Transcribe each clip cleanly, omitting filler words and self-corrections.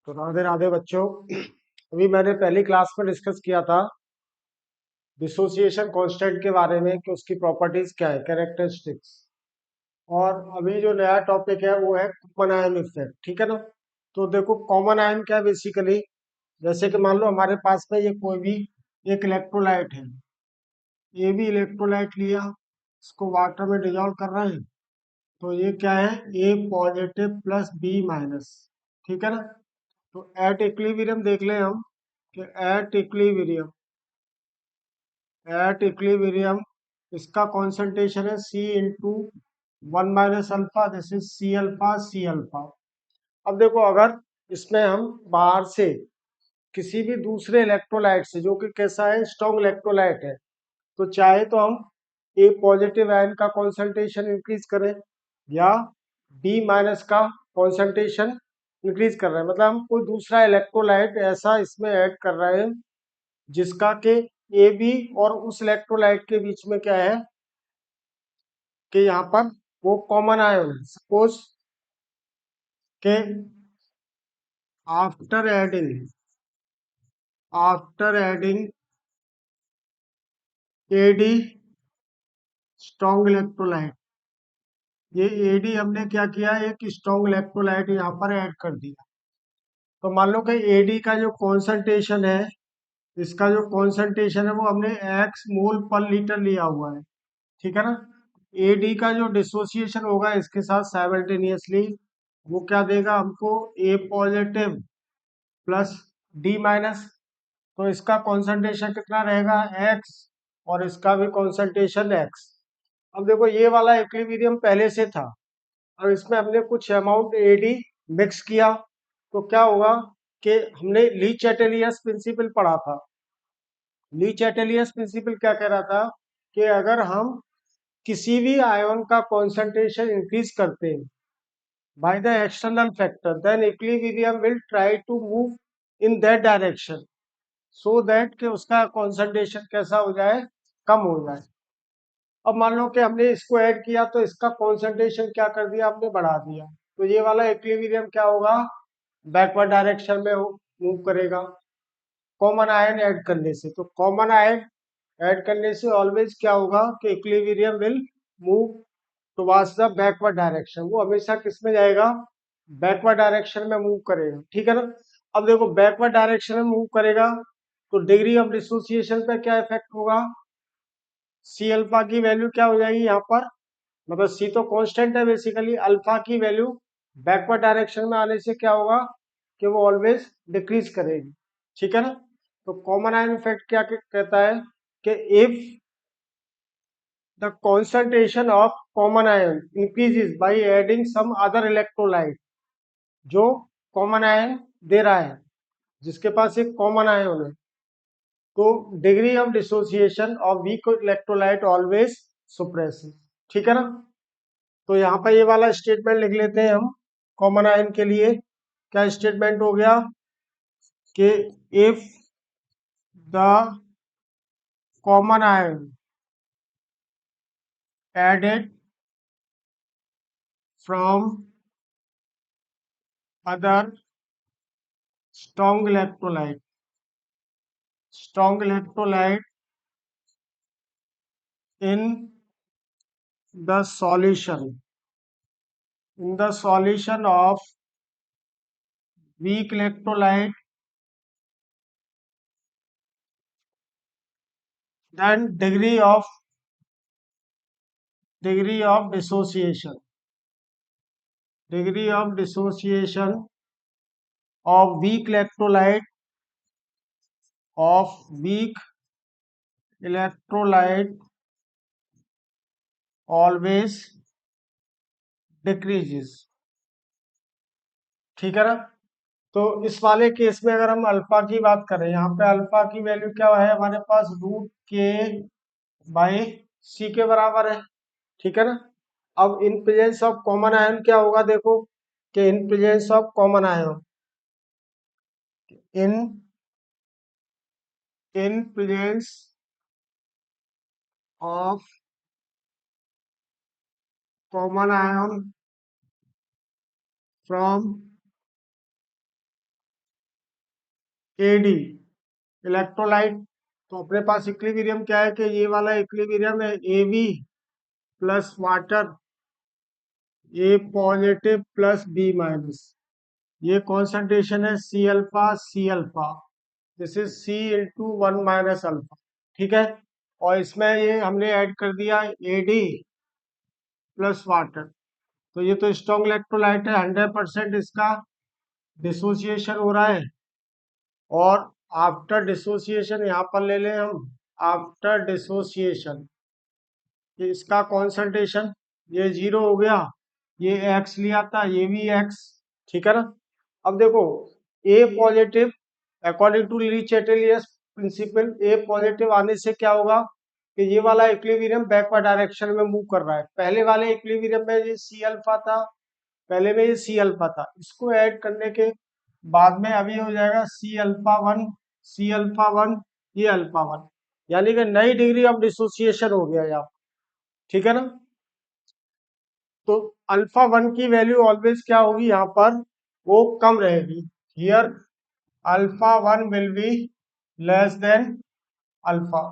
तो राधे राधे बच्चों। अभी मैंने पहली क्लास में डिस्कस किया था डिसोसिएशन कांस्टेंट के बारे में कि उसकी प्रॉपर्टीज क्या है, कैरेक्टरिस्टिक्स। और अभी जो नया टॉपिक है वो है कॉमन आयन इफेक्ट। ठीक है ना। तो देखो कॉमन आयन क्या है बेसिकली। जैसे कि मान लो हमारे पास में ये कोई भी एक इलेक्ट्रोलाइट है, ये भी इलेक्ट्रोलाइट लिया, इसको वाटर में डिजोल्व कर रहे हैं। तो ये क्या है, ए पॉजिटिव प्लस बी माइनस। ठीक है ना। तो एट इक्विलिब्रियम देख लें हम कि एट इक्विलिब्रियम इसका कॉन्सेंट्रेशन है C into 1 - alpha, this is C alpha. अब देखो अगर इसमें हम बाहर से किसी भी दूसरे इलेक्ट्रोलाइट से, जो कि कैसा है, स्ट्रॉन्ग इलेक्ट्रोलाइट है, तो चाहे तो हम ए पॉजिटिव आयन का कॉन्सेंट्रेशन इंक्रीज करें या बी माइनस का कॉन्सेंट्रेशन इंक्रीज कर रहे हैं। मतलब हम कोई दूसरा इलेक्ट्रोलाइट ऐसा इसमें ऐड कर रहे हैं जिसका के ए बी और उस इलेक्ट्रोलाइट के बीच में क्या है कि यहाँ पर वो कॉमन आयन है। सपोज के after adding AD strong electrolyte, ये एडी हमने क्या किया, एक स्ट्रॉन्ग इलेक्ट्रोलाइट यहाँ पर ऐड कर दिया। तो मान लो कि एडी का जो कॉन्सेंट्रेशन है, इसका जो कॉन्सेंट्रेशन है वो हमने एक्स मोल पर लीटर लिया हुआ है। ठीक है ना। एडी का जो डिसोसिएशन होगा इसके साथ साइमल्टेनियसली, वो क्या देगा हमको, ए पॉजिटिव प्लस डी माइनस। तो इसका कॉन्सेंट्रेशन कितना रहेगा, एक्स, और इसका भी कॉन्सेंट्रेशन एक्स। अब देखो ये वाला इक्विलिब्रियम पहले से था, अब इसमें हमने कुछ अमाउंट एडी मिक्स किया, तो क्या होगा कि हमने ली चैटेलियस प्रिंसिपल पढ़ा था। ली चैटेलियस प्रिंसिपल क्या कह रहा था कि अगर हम किसी भी आयन का कॉन्सेंट्रेशन इंक्रीज करते हैं by the external factor, then equilibrium will try to move in that direction, so that कि उसका कॉन्सेंट्रेशन कैसा हो जाए, कम हो जाए। अब मान लो कि हमने इसको ऐड किया तो इसका कॉन्सेंट्रेशन क्या कर दिया, हमने बढ़ा दिया, तो ये वाला इक्विलिब्रियम क्या होगा, बैकवर्ड डायरेक्शन में मूव करेगा कॉमन आयन ऐड करने से। तो कॉमन आयन ऐड करने से ऑलवेज क्या होगा कि equilibrium will move towards the backward direction, वो हमेशा किस में जाएगा, बैकवर्ड डायरेक्शन में मूव करेगा। ठीक है ना। अब देखो बैकवर्ड डायरेक्शन में मूव करेगा तो डिग्री ऑफ डिसोसिएशन पे क्या इफेक्ट होगा, सी अल्फा की वैल्यू क्या हो जाएगी यहाँ पर, मतलब सी तो कांस्टेंट है बेसिकली, अल्फा की वैल्यू बैकवर्ड डायरेक्शन में आने से क्या होगा कि वो ऑलवेज डिक्रीज करेगी। ठीक है ना। तो कॉमन आयन इफेक्ट क्या कहता है कि if the concentration of common ion increases by adding some other electrolyte, जो कॉमन आयन दे रहा है, जिसके पास एक कॉमन आयन है, तो degree of dissociation of weak electrolyte always suppressive. ठीक है ना। तो यहाँ पर ये वाला स्टेटमेंट लिख लेते हैं हम कॉमन आयन के लिए। क्या स्टेटमेंट हो गया कि if the common ion added from other strong electrolyte in the solution of weak electrolyte, then degree of dissociation of weak electrolyte always decreases। ठीक है ना। तो इस वाले केस में अगर हम अल्फा की बात करें, यहाँ पे अल्फा की वैल्यू क्या है हमारे पास, रूट के बाई सी के बराबर है। ठीक है ना। अब in presence of common ion क्या होगा, देखो कि in presence of common ion, in in presence of common ion from AD electrolyte. तो अपने पास इक्विलिब्रियम क्या है कि ये वाला इक्विलिब्रियम है AB plus water, A positive plus B minus. ये कॉन्सेंट्रेशन है C alpha C alpha, this is C into one minus alpha. ठीक है, और इसमें ये हमने ऐड कर दिया एडी प्लस वाटर। तो ये तो स्ट्रॉन्ग इलेक्ट्रोलाइट है, 100% इसका डिसोसिएशन हो रहा है। और आफ्टर डिसोसिएशन यहाँ पर ले लें हम, आफ्टर डिसोसिएशन इसका कॉन्सेंट्रेशन ये 0 हो गया, ये एक्स लिया था, ये भी एक्स। ठीक है ना। अब देखो A positive, according to Le Chatelier's principle, A positive आने से क्या होगा कि ये वाला इक्विलिब्रियम बैकवर्ड डायरेक्शन में मूव कर रहा है। पहले वाले इक्विलिब्रियम में ये सी अल्फा था, पहले में ये सी अल्फा था, इसको ऐड करने के बाद में अभी हो जाएगा C alpha one, C alpha one, ये अल्फा वन, यानी कि नई डिग्री ऑफ डिसोसिएशन हो गया यहाँ। ठीक है ना। तो अल्फा वन की वैल्यू ऑलवेज क्या होगी यहाँ पर, वो कम रहेगी। Here alpha one will be less than alpha.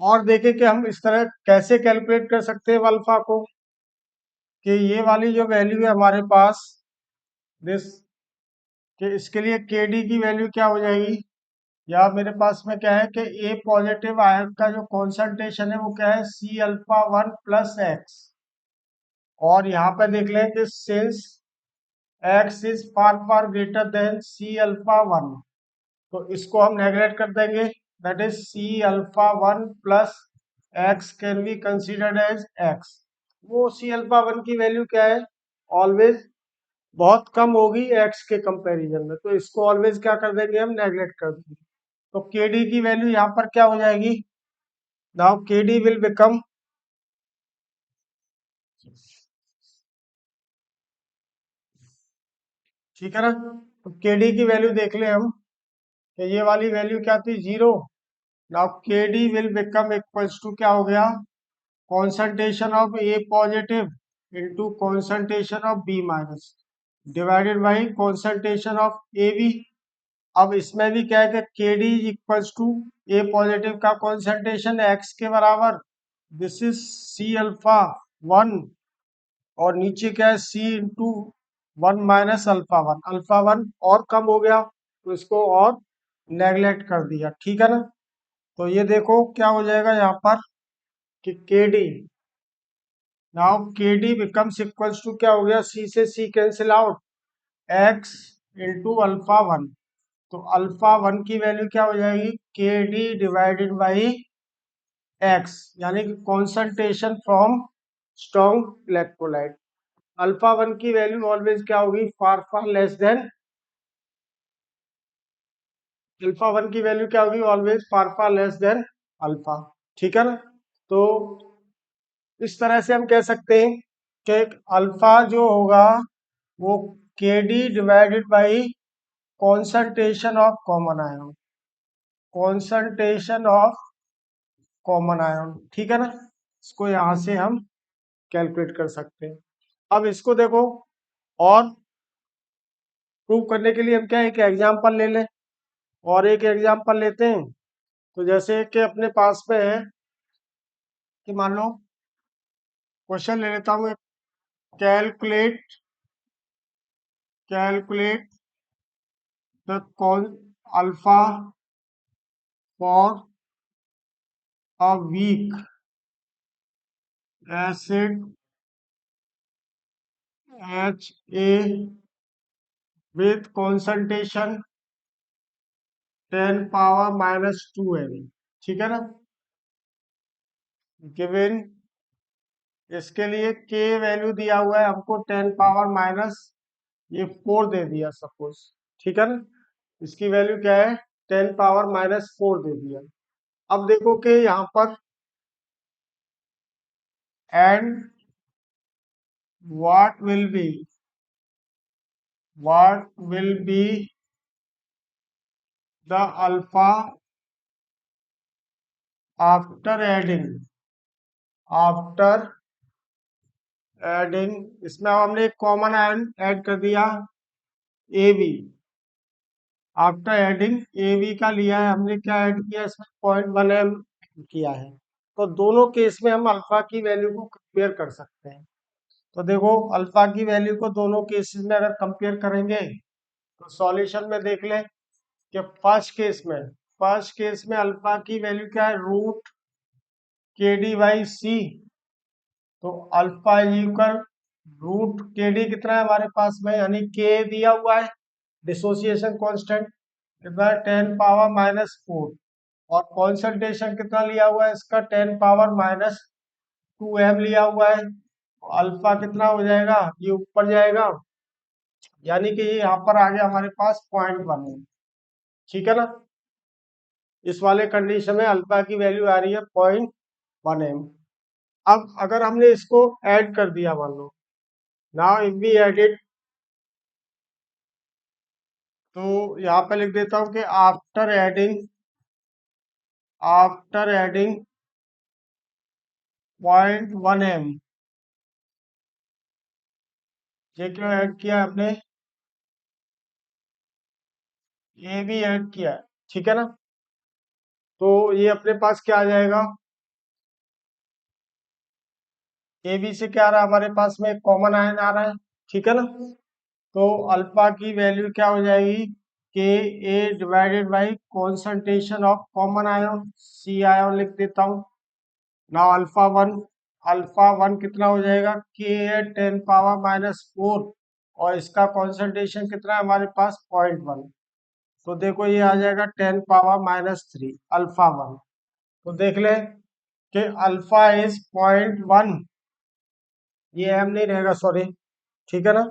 और देखें कि हम इस तरह कैसे कैलकुलेट कर सकते हैं अल्फा को, कि ये वाली जो वैल्यू है हमारे पास दिस, कि इसके लिए के डी की वैल्यू क्या हो जाएगी, या मेरे पास में क्या है कि ए पॉजिटिव आयन का जो कॉन्सेंट्रेशन है वो क्या है C alpha one plus X. और यहाँ पे देख लें कि since X is far far greater than C alpha one, तो इसको हम नेगलेक्ट कर देंगे, that is C alpha one plus X can be considered as X. वो सी अल्फा वन की वैल्यू क्या है, ऑलवेज बहुत कम होगी एक्स के कंपैरिजन में, तो इसको ऑलवेज क्या कर देंगे हम, नेगलेक्ट कर देंगे। तो के डी की वैल्यू यहाँ पर क्या हो जाएगी, now K D will become, ठीक है ना। तो के डी की वैल्यू देख ले हम, कि ये वाली वैल्यू क्या थी 0। Now K D will become equals to क्या हो गया, concentration of A positive into concentration of B minus divided by concentration of AB। अब इसमें भी क्या है कि KD is equals to A positive का concentration X के बराबर, this is C alpha one, और नीचे क्या है C into one minus alpha one और कम हो गया, तो इसको और नेग्लेक्ट कर दिया। ठीक है ना। तो ये देखो क्या हो जाएगा यहाँ पर कि KD, now K D becomes equals to क्या हो गया, सी से C cancel out, x into alpha one. तो अल्फा वन की वैल्यू क्या हो जाएगी, के डी डिवाइडेड बाई एक्स, यानी कि concentration from strong electrolyte. Alpha one की वैल्यू ऑलवेज क्या होगी, far far less than, alpha one की वैल्यू क्या होगी, always far far less than alpha. ठीक है ना। तो इस तरह से हम कह सकते हैं कि अल्फा जो होगा वो के D divided by concentration of common ion, concentration of common ion. ठीक है ना। इसको यहां से हम कैलकुलेट कर सकते हैं। अब इसको देखो, और प्रूव करने के लिए हम क्या एक एग्जांपल ले लें, और एक एग्जांपल लेते हैं। तो जैसे कि अपने पास में है कि मान लो क्वेश्चन ले लेता हूँ, calculate calculate the con alpha for a weak acid H A with concentration 10 power minus two M. ठीक है ना। गिवन इसके लिए के वैल्यू दिया हुआ है हमको 10 पावर माइनस ये 4 दे दिया सपोज। ठीक है ना। इसकी वैल्यू क्या है, 10 पावर माइनस 4 दे दिया। अब देखो कि यहाँ पर and what will be the alpha after adding इसमें अब हमने एक कॉमन आयन ऐड कर दिया A B. After adding A B का लिया है हमने, क्या ऐड किया इसमें, 0.1 m किया है। तो दोनों केस में हम अल्फा की वैल्यू को कंपेयर कर सकते हैं। तो देखो अल्फा की वैल्यू को दोनों केसेस में अगर कंपेयर करेंगे तो सॉल्यूशन में देख लें कि फर्स्ट केस में अल्फा की वैल्यू क्या है, रूट के डी बाई सी। तो अल्फा इज इक्वल रूट के डी कितना है हमारे पास में, यानी के दिया हुआ है, डिसोसिएशन कांस्टेंट कितना है 10⁻⁻⁴, और कॉन्सेंट्रेशन कितना लिया हुआ है इसका 10⁻⁻2m लिया हुआ है। तो अल्फा कितना हो जाएगा, ये ऊपर जाएगा, यानी कि ये यहाँ पर आ गया हमारे पास 0.1 है। ठीक है ना, इस वाले कंडीशन में अल्फा की वैल्यू आ रही है 0.1 m। अब अगर हमने इसको ऐड कर दिया, मान लो नाउ इफ वी एडिट, तो यहाँ पे लिख देता हूँ कि आफ्टर एडिंग 0.1 m, ये क्यों ऐड किया आपने, ये भी ऐड किया है, ठीक है ना। तो ये अपने पास क्या आ जाएगा, ए बी से क्या आ रहा है हमारे पास में, कॉमन आयन आ रहा है, ठीक है ना। तो अल्फा की वैल्यू क्या हो जाएगी, K a divided by concentration of common ion, C ion लिख देता हूँ। नाउ अल्फा वन कितना हो जाएगा, के ए 10⁻⁻⁴, और इसका कॉन्सेंट्रेशन कितना है हमारे पास 0.1। तो देखो ये आ जाएगा 10⁻⁻3 अल्फा 1। तो देख ले कि अल्फा इज 0.1, ये एम नहीं रहेगा, सॉरी, ठीक है ना,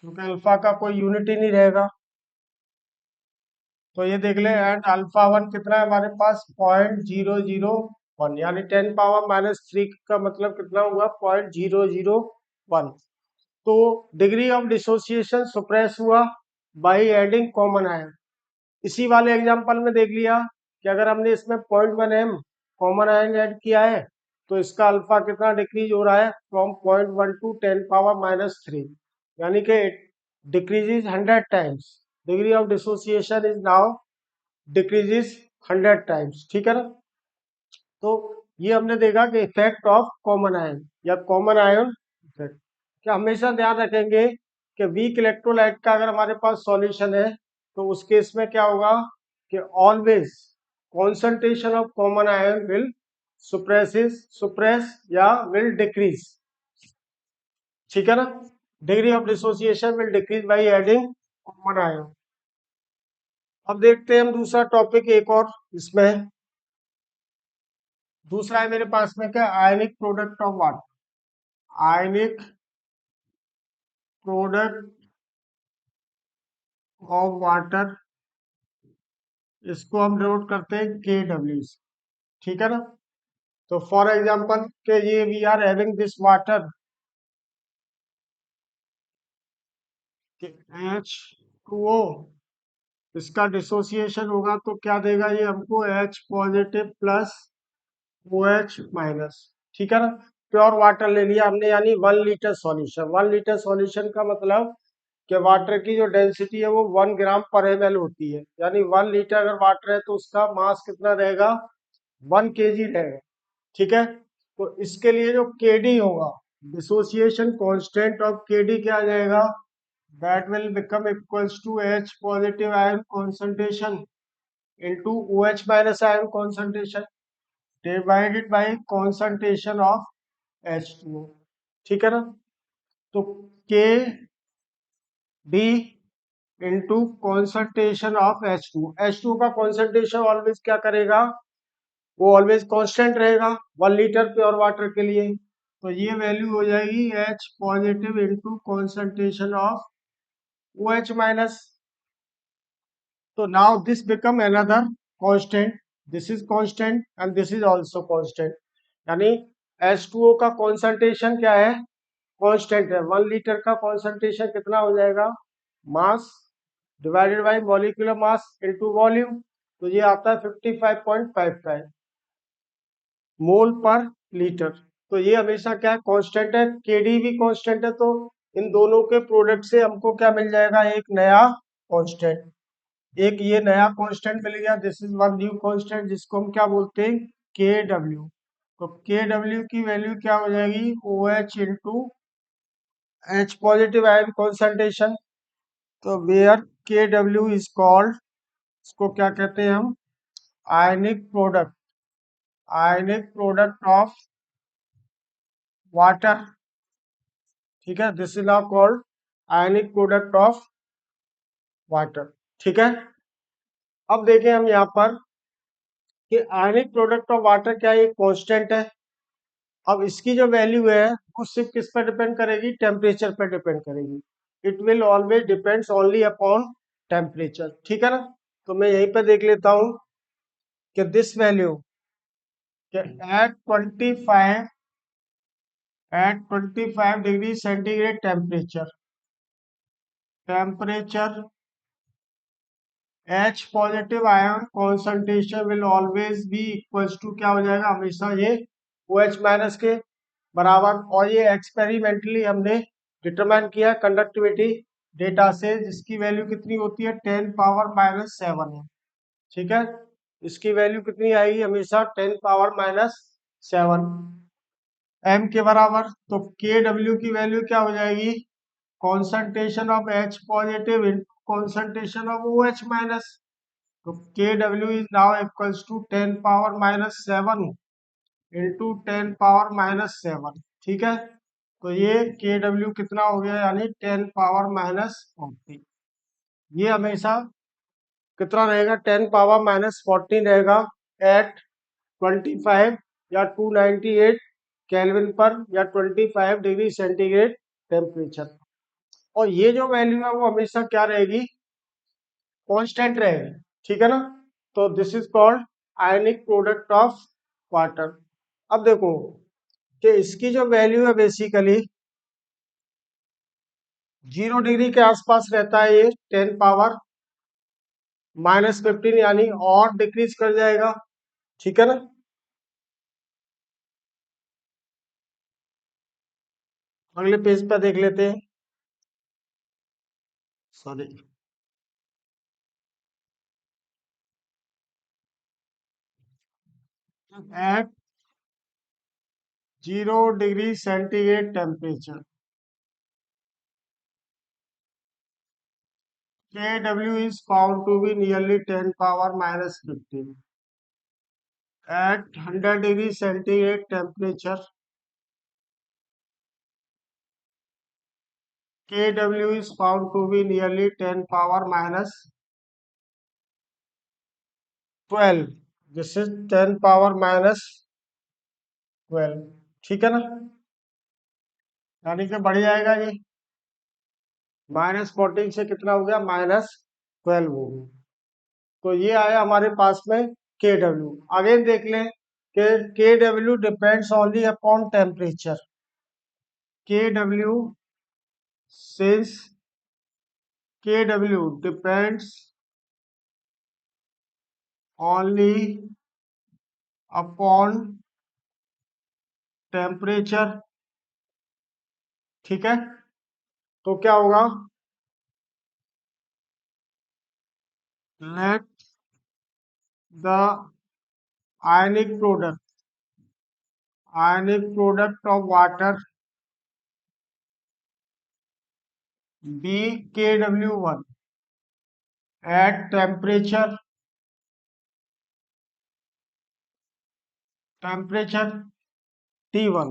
क्योंकि अल्फा का कोई यूनिट ही नहीं रहेगा। तो ये देख ले, एंड अल्फा 1 कितना है हमारे पास 0.001, यानी 10⁻⁻3 का मतलब कितना हुआ 0.001। तो डिग्री ऑफ डिसोसिएशन सुप्रेस हुआ बाई एडिंग कॉमन आयन। इसी वाले एग्जांपल में देख लिया कि अगर हमने इसमें 0.1 m कॉमन आयन ऐड किया है तो इसका अल्फा कितना डिक्रीज हो रहा है, फ्रॉम 0.1 टू 10⁻⁻3, यानी कि decreases 100 times. Degree of dissociation is now decreases 100 times, ठीक है ना। तो ये हमने देखा कि इफेक्ट ऑफ कॉमन आयन या कॉमन आयन इफेक्ट। क्या हमेशा ध्यान रखेंगे कि वीक इलेक्ट्रोलाइट का अगर हमारे पास सॉल्यूशन है तो उस केस में क्या होगा कि always concentration of common ion will suppress या विल डिक्रीज, ठीक है ना। Degree of dissociation will decrease by adding common ion. अब देखते हैं हम दूसरा टॉपिक एक और इसमें। दूसरा है मेरे पास में क्या, आयनिक product of water. Ionic product of water, इसको हम डिनोट करते हैं के डब्ल्यू से, ठीक है ना। तो फॉर एग्जांपल के ये we are having this water H2O, इसका डिसोसिएशन होगा तो क्या देगा ये हमको, H positive plus OH minus, ठीक है ना। प्योर वाटर ले लिया हमने, यानी 1 लीटर सॉल्यूशन। 1 लीटर सॉल्यूशन का मतलब कि वाटर की जो डेंसिटी है वो 1 ग्राम/ml होती है, यानी 1 लीटर अगर वाटर है तो उसका मास कितना रहेगा, 1 kg रहेगा, ठीक है। तो इसके लिए जो kd होगा, डिसोसिएशन कांस्टेंट ऑफ kd क्या आ जाएगा, that will become equals to H positive ion concentration into OH minus ion concentration divided by concentration of H2O, ठीक है ना। तो के D into concentration of H2O का कॉन्सेंट्रेशन ऑलवेज क्या करेगा, वो ऑलवेज कांस्टेंट रहेगा 1 लीटर प्योर वाटर के लिए। तो ये वैल्यू हो जाएगी H positive into concentration of OH minus. तो now this become another constant, this is constant and this is also constant, यानी H2O का कॉन्सेंट्रेशन क्या है, कांस्टेंट है। 1 लीटर का कॉन्सेंट्रेशन कितना हो जाएगा, mass divided by molecular mass into volume, तो ये आता है 55.55 मोल पर लीटर। तो ये हमेशा क्या कांस्टेंट है, केडी भी कांस्टेंट है, तो इन दोनों के प्रोडक्ट से हमको क्या मिल जाएगा, एक नया कांस्टेंट, एक ये नया कांस्टेंट मिल गया। This is one new constant जिसको हम क्या बोलते हैं, के डब्ल्यू। तो के डब्ल्यू की वैल्यू क्या हो जाएगी, O H into H positive ion concentration. तो where K W is called, इसको क्या कहते हैं हम, ionic product, ionic product of water. ठीक है, this is now called ionic product of water. ठीक है, अब देखें हम यहाँ पर कि आयनिक प्रोडक्ट ऑफ वाटर क्या है, एक कांस्टेंट है। अब इसकी जो वैल्यू है वो सिर्फ किस पर डिपेंड करेगी, टेम्परेचर पर डिपेंड करेगी। It will always depends only upon temperature. ठीक है ना, तो मैं यहीं पर देख लेता हूं कि this value at 25 degree centigrade temperature H positive ion concentration will always be equals to, क्या हो जाएगा, हमेशा ये OH माइनस के बराबर। और ये एक्सपेरिमेंटली हमने डिटरमाइन किया कंडक्टिविटी डेटा से, जिसकी वैल्यू कितनी होती है, 10⁻⁻7 है। ठीक है, इसकी वैल्यू कितनी आएगी, हमेशा 10⁻⁻7 m के बराबर। तो के डब्ल्यू की वैल्यू क्या हो जाएगी, concentration of H positive into concentration of OH minus. तो K W is now equals to 10⁻⁻7 into 10⁻⁻7। ठीक है, तो ये के डब्ल्यू कितना हो गया, यानी 10⁻⁻40। ये हमेशा कितना रहेगा, 10⁻⁻14 रहेगा एट 25 या 298 केल्विन पर, या 25 डिग्री सेंटीग्रेड टेम्परेचर। और ये जो वैल्यू है वो हमेशा क्या रहेगी, कांस्टेंट रहेगी। ठीक है ना, तो this is called ionic product of water. अब देखो कि इसकी जो वैल्यू है बेसिकली 0 डिग्री के आसपास रहता है, ये 10⁻⁻15 यानी और डिक्रीज कर जाएगा। ठीक है ना, अगले पेज पर देख लेते हैं। Sorry, at 0 degree centigrade temperature Kw is found to be nearly 10⁻⁻15 at 100 degree centigrade temperature. Kw is found to be nearly 10⁻12. This is 10⁻12. ठीक है ना, यानी कि बढ़ जाएगा ये, -14 से कितना हो गया, -12 हो गया। तो ये आया हमारे पास में के डब्ल्यू। आगे देख लें कि K W depends only upon temperature. K W since K W depends only upon temperature. ठीक है, तो क्या होगा, let the ionic product of water be Kw1 at temperature T1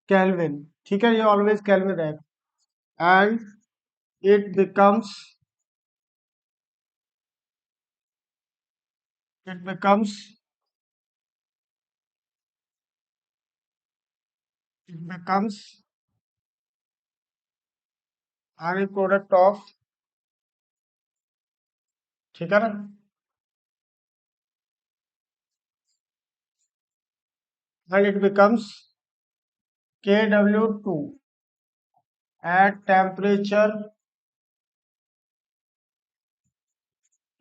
kelvin. ठीक है, ये ऑलवेज केल्विन रहेगा। And it becomes it becomes it becomes ionic product of, ठीक है ना, and it becomes Kw2 at temperature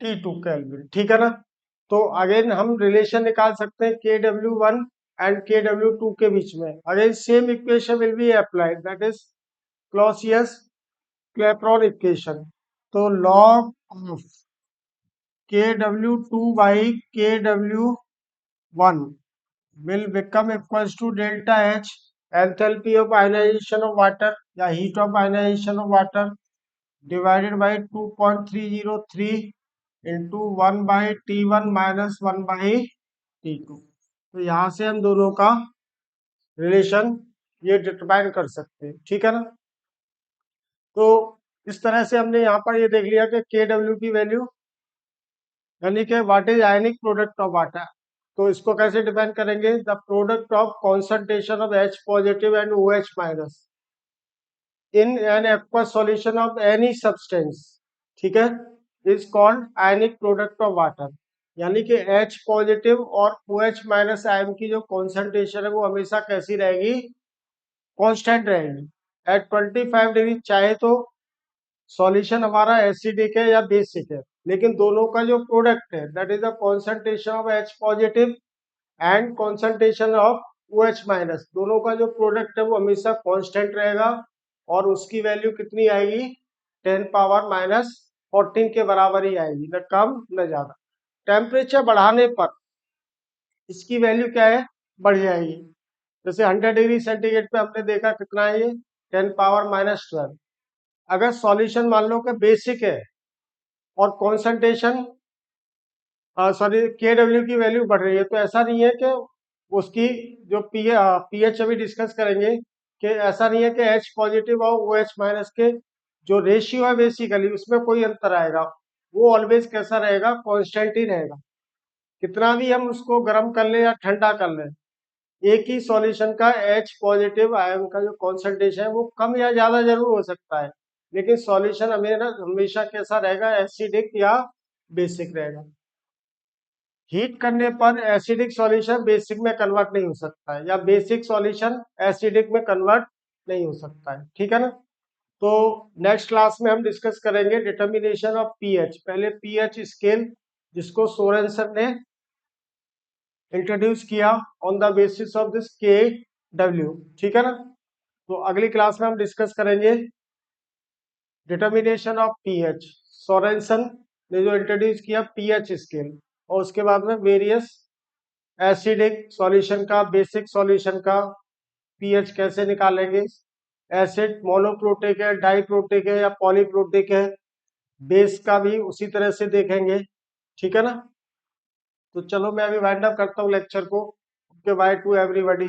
T2 kelvin. ठीक है ना, तो अगेन हम रिलेशन निकाल सकते हैं Kw1 एंड Kw2 के बीच में। Again same equation will be applied, that is Clausius Clapeyron equation. तो log of Kw2 by Kw1 will become equals to delta H, enthalpy of ionization of water या heat of ionization of water divided by 2.303 into 1 by T1 minus 1 by T2। तो यहाँ से हम दोनों का relation ये determine कर सकते हैं, ठीक है ना। तो इस तरह से हमने यहाँ पर ये देख लिया कि Kw की वैल्यू यानी कि what is ionic product of water. तो इसको कैसे डिफाइन करेंगे, the product of concentration of H positive and OH minus in an aqueous solution of any substance, ठीक है, is called ionic product of water. यानी कि H पॉजिटिव और OH minus ion की जो कॉन्सेंट्रेशन है वो हमेशा कैसी रहेगी, कांस्टेंट रहेगी एट 25 डिग्री। चाहे तो सॉल्यूशन हमारा एसिडिक है या बेसिक है, लेकिन दोनों का जो प्रोडक्ट है that is the concentration of H positive and concentration of OH minus, दोनों का जो प्रोडक्ट है वो हमेशा कांस्टेंट रहेगा और उसकी वैल्यू कितनी आएगी, 10 पावर माइनस 14 के बराबर ही आएगी, न कम न ज्यादा। टेम्परेचर बढ़ाने पर इसकी वैल्यू क्या है, बढ़ जाएगी। जैसे 100 डिग्री सेंटीग्रेड पे हमने देखा कितना है ये, 10 पावर माइनस 12। अगर सॉल्यूशन मान लो कि बेसिक है और कॉन्सेंट्रेशन सॉरी Kw की वैल्यू बढ़ रही है, तो ऐसा नहीं है कि उसकी जो पीएच अभी डिस्कस करेंगे कि ऐसा नहीं है कि H पॉजिटिव और OH माइनस के जो रेशियो है बेसिकली उसमें कोई अंतर आएगा, वो ऑलवेज कैसा रहेगा, कांस्टेंट ही रहेगा। कितना भी हम उसको गर्म कर लें या ठंडा कर लें, एक ही सॉल्यूशन का H पॉजिटिव आयन का जो कॉन्सेंट्रेशन है वो कम या ज्यादा जरूर हो सकता है, लेकिन सॉल्यूशन हमेशा कैसा रहेगा, एसिडिक या बेसिक रहेगा। हीट करने पर एसिडिक सॉल्यूशन बेसिक में कन्वर्ट नहीं हो सकता है या बेसिक सॉल्यूशन एसिडिक में कन्वर्ट नहीं हो सकता है, ठीक है ना। तो नेक्स्ट क्लास में हम डिस्कस करेंगे डिटर्मिनेशन ऑफ पीएच। पहले पीएच स्केल जिसको सोरेनसन ने इंट्रोड्यूस किया on the basis of this Kw, ठीक है ना। तो अगली क्लास में हम डिस्कस करेंगे डिटर्मिनेशन ऑफ पीएच, सोरेनसन ने जो इंट्रोड्यूस किया पीएच स्केल, और उसके बाद में वेरियस एसिडिक सॉल्यूशन का, बेसिक सॉल्यूशन का पीएच कैसे निकालेंगे, एसिड मोनोप्रोटिक है, डाइप्रोटिक है या पॉलीप्रोटिक है, बेस का भी उसी तरह से देखेंगे, ठीक है ना। तो चलो मैं अभी वाइंड अप करता हूँ लेक्चर को। Okay, by two everybody.